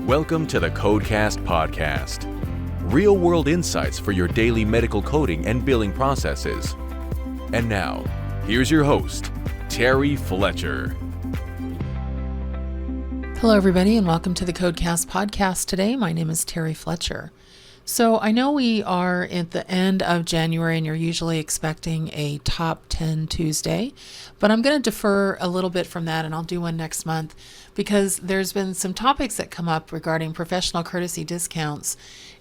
Welcome to the Codecast podcast. Real-world insights for your daily medical coding and billing processes. And now, here's your host, Terry Fletcher. Hello, everybody, and welcome to the Codecast podcast today. My name is Terry Fletcher. So I know we are at the end of January and you're usually expecting a top 10 Tuesday, but I'm going to defer a little bit from that and I'll do one next month because there's been some topics that come up regarding professional courtesy discounts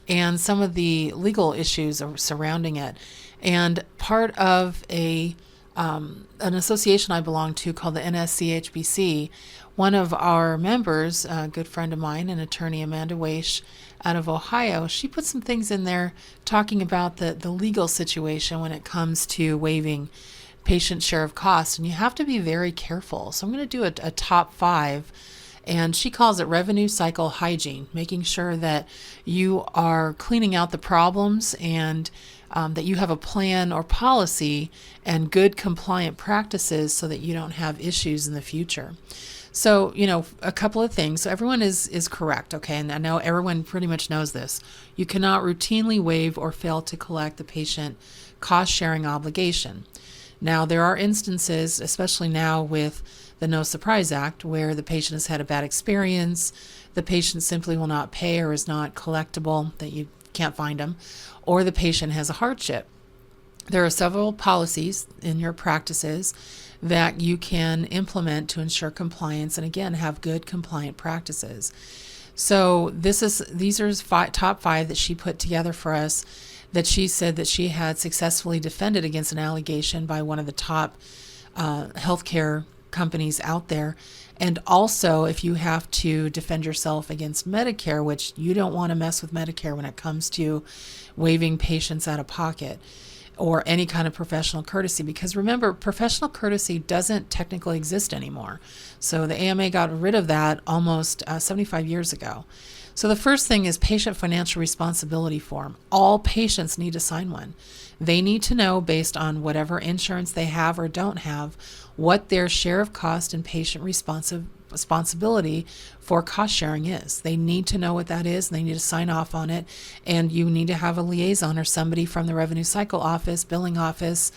and some of the legal issues surrounding it. And part of an association I belong to called the NSCHBC, one of our members, a good friend of mine, an attorney, Amanda Waish, out of Ohio, she put some things in there talking about the legal situation when it comes to waiving patient share of costs. And you have to be very careful. So I'm going to do a top 5. And she calls it revenue cycle hygiene, making sure that you are cleaning out the problems and that you have a plan or policy and good compliant practices so that you don't have issues in the future. So, a couple of things. So everyone is correct, okay? And I know everyone pretty much knows this. You cannot routinely waive or fail to collect the patient cost-sharing obligation. Now, there are instances, especially now with the No Surprise Act, where the patient has had a bad experience, the patient simply will not pay or is not collectible, that you can't find them, or the patient has a hardship. There are several policies in your practices that you can implement to ensure compliance and, again, have good compliant practices. So these are top 5 that she put together for us that she said that she had successfully defended against an allegation by one of the top healthcare companies out there. And also, if you have to defend yourself against Medicare, which you don't want to mess with Medicare when it comes to waiving patients out of pocket, or any kind of professional courtesy, because remember, professional courtesy doesn't technically exist anymore. So the AMA got rid of that almost 75 years ago. So the first thing is patient financial responsibility form. All patients need to sign one. They need to know, based on whatever insurance they have or don't have, what their share of cost and patient responsibility for cost sharing is. They need to know what that is, and they need to sign off on it. And you need to have a liaison or somebody from the revenue cycle office, billing office,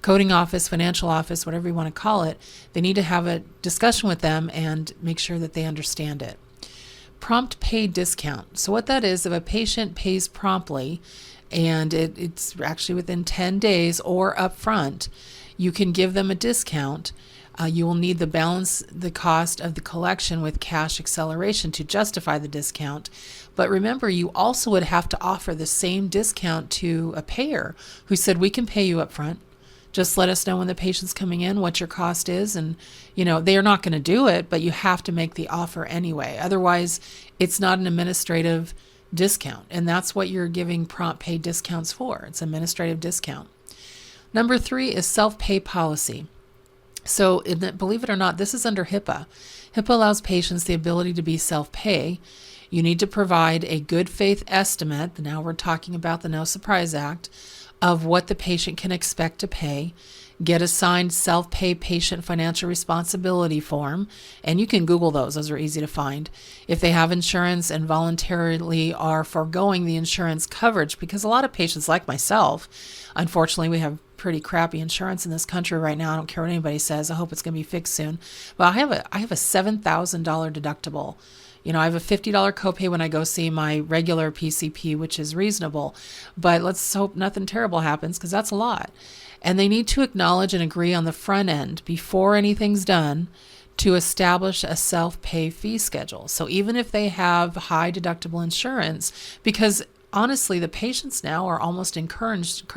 coding office, financial office, whatever you want to call it. They need to have a discussion with them and make sure that they understand it. Prompt pay discount. So what that is, if a patient pays promptly and it's actually within 10 days or upfront, you can give them a discount. You will need to balance the cost of the collection with cash acceleration to justify the discount. But remember, you also would have to offer the same discount to a payer who said, we can pay you up front. Just let us know when the patient's coming in, what your cost is. And, they are not going to do it, but you have to make the offer anyway. Otherwise, it's not an administrative discount. And that's what you're giving prompt pay discounts for. It's administrative discount. Number 3 is self-pay policy. So believe it or not, this is under HIPAA. HIPAA allows patients the ability to be self-pay. You need to provide a good faith estimate, now we're talking about the No Surprise Act, of what the patient can expect to pay. Get a signed self-pay patient financial responsibility form, and you can Google those are easy to find. If they have insurance and voluntarily are foregoing the insurance coverage, because a lot of patients like myself, unfortunately we have pretty crappy insurance in this country right now. I don't care what anybody says. I hope it's going to be fixed soon. But I have a $7,000 deductible. I have a $50 copay when I go see my regular PCP, which is reasonable. But let's hope nothing terrible happens, because that's a lot. And they need to acknowledge and agree on the front end before anything's done to establish a self-pay fee schedule. So even if they have high deductible insurance, because honestly, the patients now are almost encouraged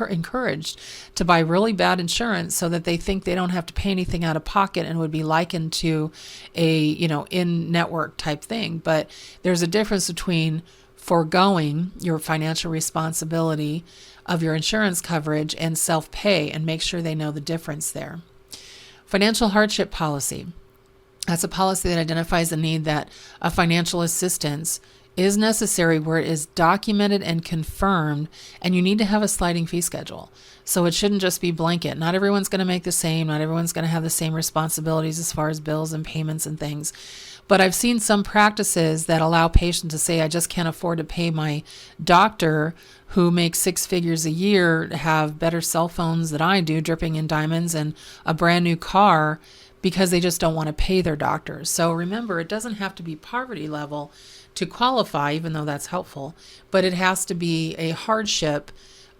to buy really bad insurance so that they think they don't have to pay anything out of pocket and would be likened to a, in-network type thing. But there's a difference between foregoing your financial responsibility of your insurance coverage and self-pay, and make sure they know the difference there. Financial hardship policy. That's a policy that identifies the need that a financial assistance is necessary where it is documented and confirmed, and you need to have a sliding fee schedule. So it shouldn't just be blanket. Not everyone's going to make the same. Not everyone's going to have the same responsibilities as far as bills and payments and things. But I've seen some practices that allow patients to say, I just can't afford to pay my doctor who makes six figures a year to have better cell phones than I do, dripping in diamonds, and a brand new car, because they just don't want to pay their doctors. So remember, it doesn't have to be poverty level to qualify, even though that's helpful, but it has to be a hardship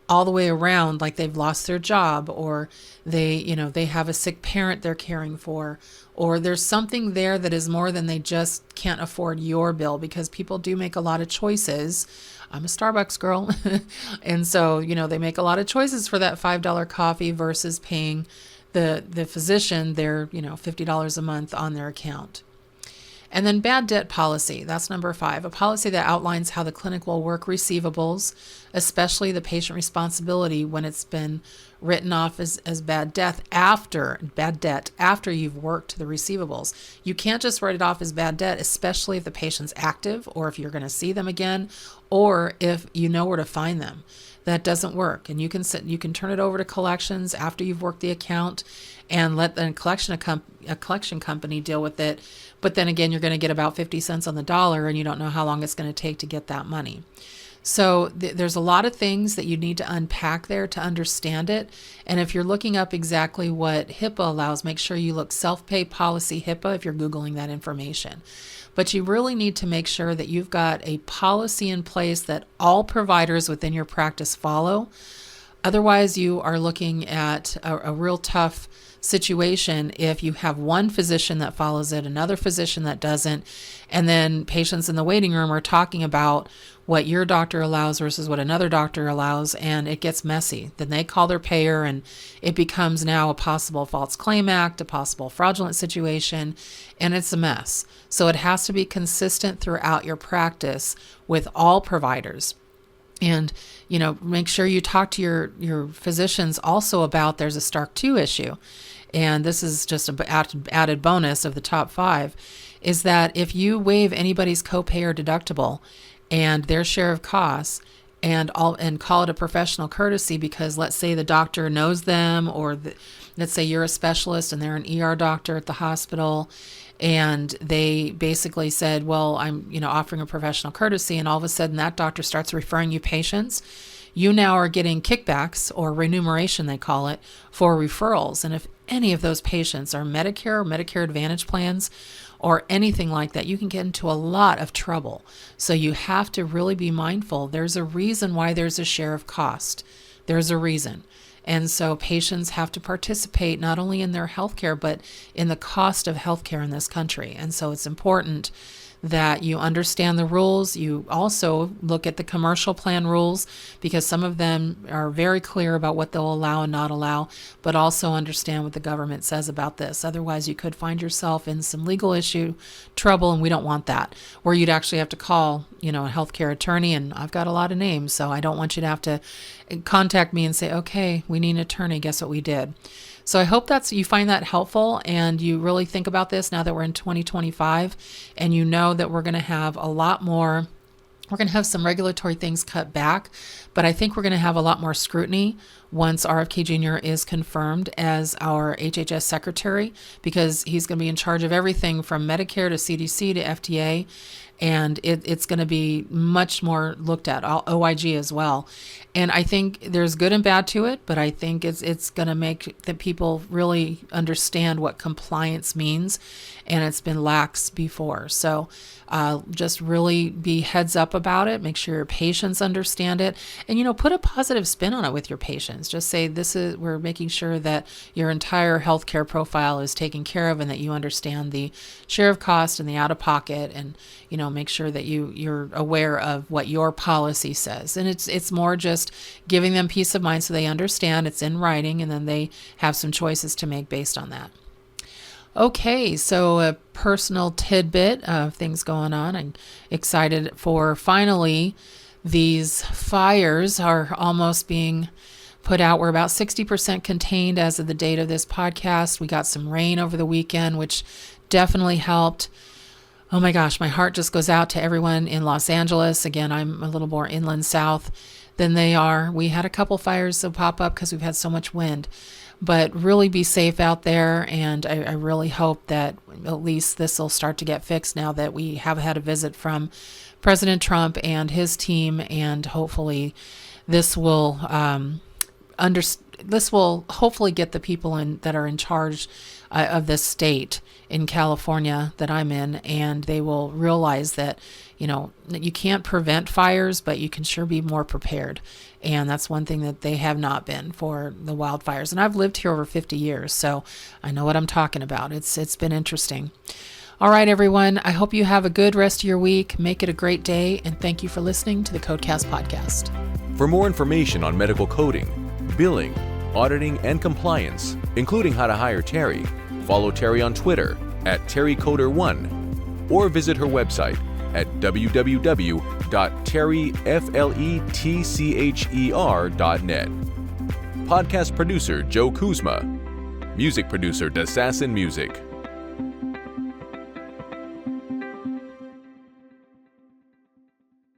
all the way around, like they've lost their job, or they have a sick parent they're caring for, or there's something there that is more than they just can't afford your bill, because people do make a lot of choices. I'm a Starbucks girl. And so, they make a lot of choices for that $5 coffee versus paying the physician their, $50 a month on their account. And then bad debt policy, that's number 5, a policy that outlines how the clinic will work receivables, especially the patient responsibility when it's been written off as bad debt after you've worked the receivables. You can't just write it off as bad debt, especially if the patient's active, or if you're going to see them again, or if you know where to find them. That doesn't work. And you can turn it over to collections after you've worked the account and let the collection company deal with it. But then again, you're going to get about 50 cents on the dollar, and you don't know how long it's going to take to get that money. So there's a lot of things that you need to unpack there to understand it. And if you're looking up exactly what HIPAA allows, make sure you look self-pay policy HIPAA if you're Googling that information. But you really need to make sure that you've got a policy in place that all providers within your practice follow. Otherwise, you are looking at a real tough situation if you have one physician that follows it, another physician that doesn't, and then patients in the waiting room are talking about what your doctor allows versus what another doctor allows, and it gets messy. Then they call their payer, and it becomes now a possible false claim act, a possible fraudulent situation, and it's a mess. So it has to be consistent throughout your practice with all providers. And, make sure you talk to your physicians also about there's a Stark 2 issue. And this is just an added bonus of the top 5, is that if you waive anybody's copay or deductible and their share of costs and call it a professional courtesy, because let's say the doctor knows them, or let's say you're a specialist and they're an ER doctor at the hospital, and they basically said, well, I'm offering a professional courtesy, and all of a sudden that doctor starts referring you patients, you now are getting kickbacks, or remuneration they call it, for referrals. And if any of those patients are Medicare or Medicare Advantage plans or anything like that, you can get into a lot of trouble. So you have to really be mindful. There's a reason why there's a share of cost. There's a reason. And so patients have to participate not only in their healthcare, but in the cost of healthcare in this country. And so it's important that you understand the rules. You also look at the commercial plan rules, because some of them are very clear about what they'll allow and not allow, but also understand what the government says about this. Otherwise, you could find yourself in some legal issue trouble, and we don't want that, where you'd actually have to call, a healthcare attorney, and I've got a lot of names, so I don't want you to have to contact me and say, okay, we need an attorney, guess what we did. So I hope you find that helpful, and you really think about this now that we're in 2025, and you know that we're going to have a lot more. We're going to have some regulatory things cut back, but I think we're going to have a lot more scrutiny once RFK Jr. is confirmed as our HHS secretary, because he's going to be in charge of everything from Medicare to CDC to FDA, and it's going to be much more looked at, OIG as well. And I think there's good and bad to it, but I think it's going to make the people really understand what compliance means, and it's been lax before. So just really be heads up about it. Make sure your patients understand it, and put a positive spin on it with your patients. Just say we're making sure that your entire healthcare profile is taken care of, and that you understand the share of cost and the out of pocket, and make sure that you're aware of what your policy says. And it's more just giving them peace of mind so they understand it's in writing, and then they have some choices to make based on that. Okay, so a personal tidbit of things going on. I'm excited for finally these fires are almost being put out. We're about 60% contained as of the date of this podcast. We got some rain over the weekend, which definitely helped. Oh my gosh, my heart just goes out to everyone in Los Angeles. Again, I'm a little more inland south. than they are. We had a couple fires that pop up because we've had so much wind. But really be safe out there, and I really hope that at least this will start to get fixed now that we have had a visit from President Trump and his team, and hopefully this will hopefully get the people that are in charge of this state in California that I'm in, and they will realize that, you can't prevent fires, but you can sure be more prepared. And that's one thing that they have not been for the wildfires. And I've lived here over 50 years, so I know what I'm talking about. It's been interesting. All right, everyone. I hope you have a good rest of your week. Make it a great day, and thank you for listening to the Codecast podcast. For more information on medical coding, billing, auditing, and compliance, including how to hire Terry, follow Terry on Twitter at TerryCoder1, or visit her website at www.terryfletcher.net. Podcast producer Joe Kuzma. Music producer Dassassin Music.